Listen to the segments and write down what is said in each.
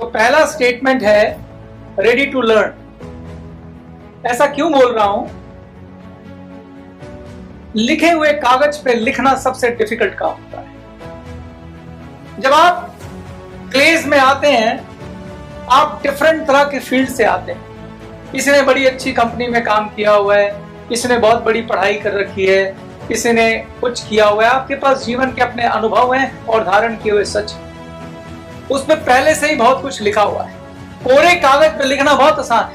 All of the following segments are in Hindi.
तो पहला स्टेटमेंट है रेडी टू लर्न। ऐसा क्यों बोल रहा हूं? लिखे हुए कागज पे लिखना सबसे डिफिकल्ट काम होता है। जब आप क्लेज में आते हैं, आप डिफरेंट तरह के फील्ड से आते हैं। किसी ने बड़ी अच्छी कंपनी में काम किया हुआ है, किसी ने बहुत बड़ी पढ़ाई कर रखी है, किसी ने कुछ किया हुआ है। आपके पास जीवन के अपने अनुभव हैं और धारण किए हुए सच। उसमें पहले से ही बहुत कुछ लिखा हुआ है। कोरे कागज पे लिखना बहुत आसान है।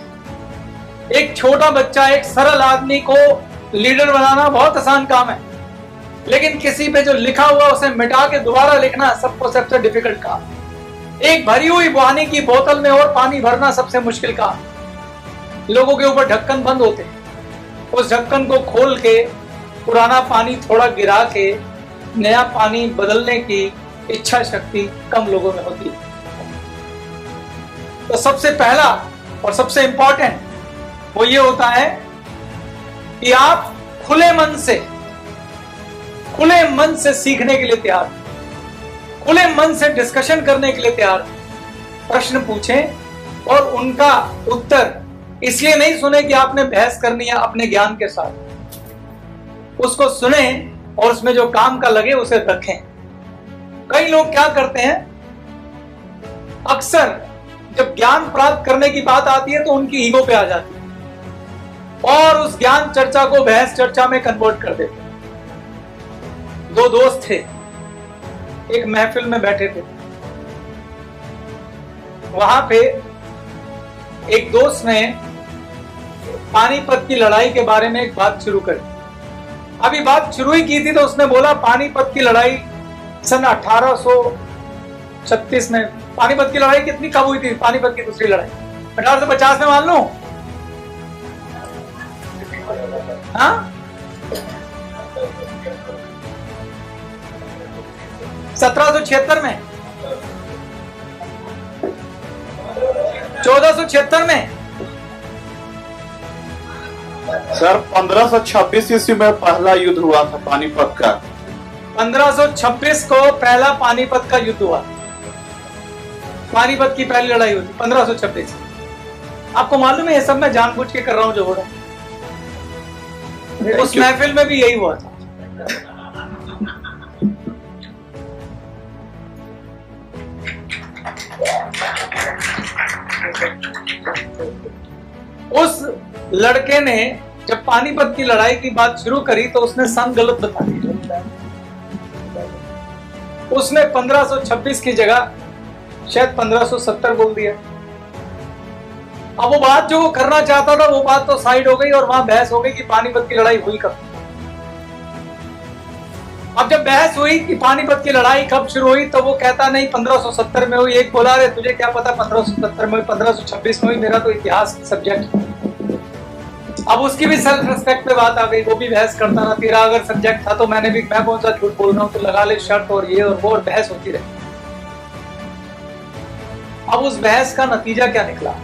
एक छोटा बच्चा, एक सरल आदमी को लीडर बनाना बहुत आसान काम है, लेकिन किसी पे जो लिखा हुआ उसे मिटा के दोबारा लिखना सबसे डिफिकल्ट काम। एक भरी हुई पानी की बोतल में और पानी भरना सबसे मुश्किल काम। लोगों के ऊपर ढक्कन बंद होते हैं, उस ढक्कन को खोल के पुराना पानी थोड़ा गिरा के नया पानी बदलने की इच्छा शक्ति कम लोगों में होती है। तो सबसे पहला और सबसे इंपॉर्टेंट वो ये होता है कि आप खुले मन से सीखने के लिए तैयार, खुले मन से डिस्कशन करने के लिए तैयार। प्रश्न पूछें और उनका उत्तर इसलिए नहीं सुने कि आपने बहस करनी है अपने ज्ञान के साथ। उसको सुने और उसमें जो काम का लगे उसे रखें। कई लोग क्या करते हैं, अक्सर जब ज्ञान प्राप्त करने की बात आती है तो उनकी ईगो पे आ जाती है और उस ज्ञान चर्चा को बहस चर्चा में कन्वर्ट कर देते हैं। दो दोस्त थे, एक महफिल में बैठे थे। वहां पे एक दोस्त ने पानीपत की लड़ाई के बारे में एक बात शुरू करी। अभी बात शुरू ही की थी तो उसने बोला पानीपत की लड़ाई सन 1836 में। पानीपत की लड़ाई कितनी कब हुई थी? पानीपत की दूसरी लड़ाई 1850 में मान लो। हाँ, 1776 में, 1476 में। सर 1526 ईस्वी में पहला युद्ध हुआ था पानीपत का। 1526 को पहला पानीपत का युद्ध हुआ। पानीपत की पहली लड़ाई हुई 1526। आपको मालूम है ये सब मैं जानबूझ के कर रहा हूं जो हो रहा है। उस महफिल में भी यही हुआ था। उस लड़के ने जब पानीपत की लड़ाई की बात शुरू करी तो उसने सन गलत बता दिया। उसने 1526 की जगह शायद 1570 बोल दिया। अब वो बात जो वो करना चाहता था वो बात तो साइड हो गई और वहां बहस हो गई कि पानीपत की लड़ाई हुई कब। अब जब बहस हुई कि पानीपत की लड़ाई कब शुरू हुई तो वो कहता नहीं 1570 में हुई। एक बोला रे तुझे क्या पता 1570 में हुई, 1526 में हुई, मेरा तो इतिहास सब्जेक्ट। अब उसकी भी सेल्फ रिस्पेक्ट पे बात आ गई। वो भी बहस करता ना, तेरा अगर सब्जेक्ट था तो मैं कौन सा झूठ बोल रहा हूं, तो लगा ले शर्त और ये और वो, और बहस होती रही। अब उस बहस का नतीजा क्या निकला?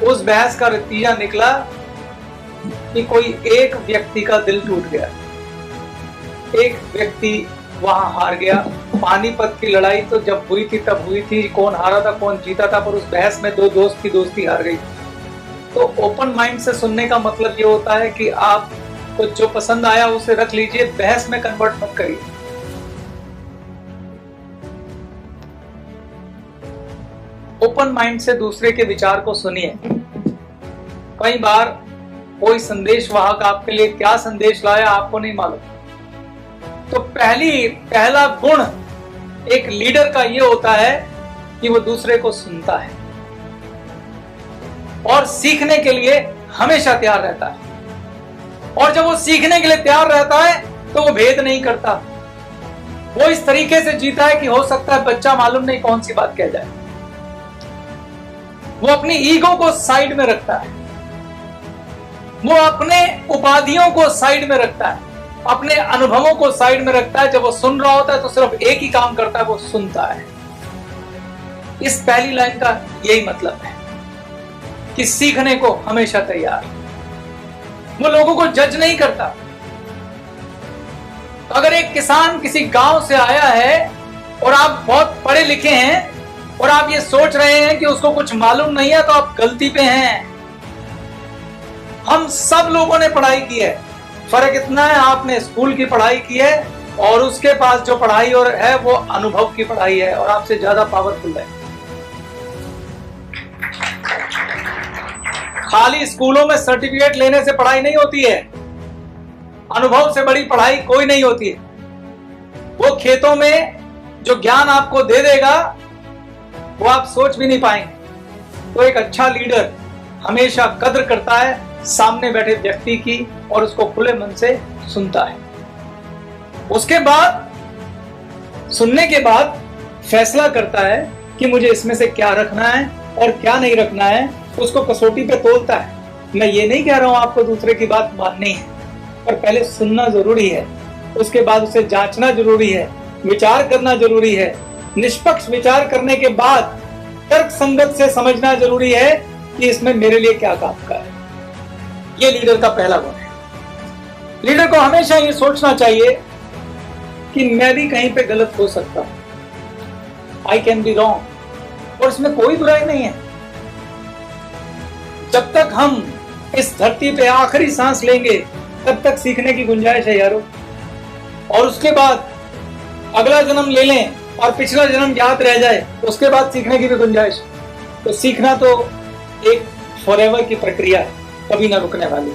उस बहस का नतीजा निकला कि कोई एक व्यक्ति का दिल टूट गया, एक व्यक्ति वहां हार गया। पानीपत की लड़ाई तो जब हुई थी तब हुई थी, कौन हारा था कौन जीता था, पर उस बहस में दो दोस्त की दोस्ती हार गई। तो ओपन माइंड से सुनने का मतलब ये होता है कि आपको जो पसंद आया उसे रख लीजिए, बहस में कन्वर्ट मत करिए। ओपन माइंड से दूसरे के विचार को सुनिए। कई बार कोई संदेश वाहक आपके लिए क्या संदेश लाया आपको नहीं मालूम। तो पहला गुण एक लीडर का यह होता है कि वो दूसरे को सुनता है और सीखने के लिए हमेशा तैयार रहता है। और जब वो सीखने के लिए तैयार रहता है तो वो भेद नहीं करता। वो इस तरीके से जीता है कि हो सकता है बच्चा मालूम नहीं कौन सी बात कह जाए। वो अपनी ईगो को साइड में रखता है, वो अपने उपाधियों को साइड में रखता है, अपने अनुभवों को साइड में रखता है। जब वो सुन रहा होता है तो सिर्फ एक ही काम करता है, वो सुनता है। इस पहली लाइन का यही मतलब है कि सीखने को हमेशा तैयार। वो लोगों को जज नहीं करता। अगर एक किसान किसी गांव से आया है और आप बहुत पढ़े लिखे हैं और आप ये सोच रहे हैं कि उसको कुछ मालूम नहीं है, तो आप गलती पे हैं। हम सब लोगों ने पढ़ाई की है, फर्क इतना है आपने स्कूल की पढ़ाई की है और उसके पास जो पढ़ाई और है वो अनुभव की पढ़ाई है और आपसे ज्यादा पावरफुल है। खाली स्कूलों में सर्टिफिकेट लेने से पढ़ाई नहीं होती है, अनुभव से बड़ी पढ़ाई कोई नहीं होती है। वो खेतों में जो ज्ञान आपको दे देगा वो आप सोच भी नहीं पाएंगे। तो एक अच्छा लीडर हमेशा कद्र करता है सामने बैठे व्यक्ति की और उसको खुले मन से सुनता है। उसके बाद सुनने के बाद फैसला करता है कि मुझे इसमें से क्या रखना है और क्या नहीं रखना है, उसको कसौटी पे तोलता है। मैं ये नहीं कह रहा हूं आपको दूसरे की बात माननी है, पर पहले सुनना जरूरी है, उसके बाद उसे जांचना जरूरी है, विचार करना जरूरी है। निष्पक्ष विचार करने के बाद तर्क संगत से समझना जरूरी है कि इसमें मेरे लिए क्या काम का है। ये लीडर का पहला गुण है। लीडर को हमेशा ये सोचना चाहिए कि मैं भी कहीं पे गलत हो सकता हूं, आई कैन बी रॉन्ग, और इसमें कोई बुराई नहीं है। जब तक हम इस धरती पे आखिरी सांस लेंगे तब तक सीखने की गुंजाइश है यारो। और उसके बाद अगला जन्म ले लें और पिछला जन्म याद रह जाए, उसके बाद सीखने की भी गुंजाइश। तो सीखना तो एक फॉरएवर की प्रक्रिया है, कभी ना रुकने वाली।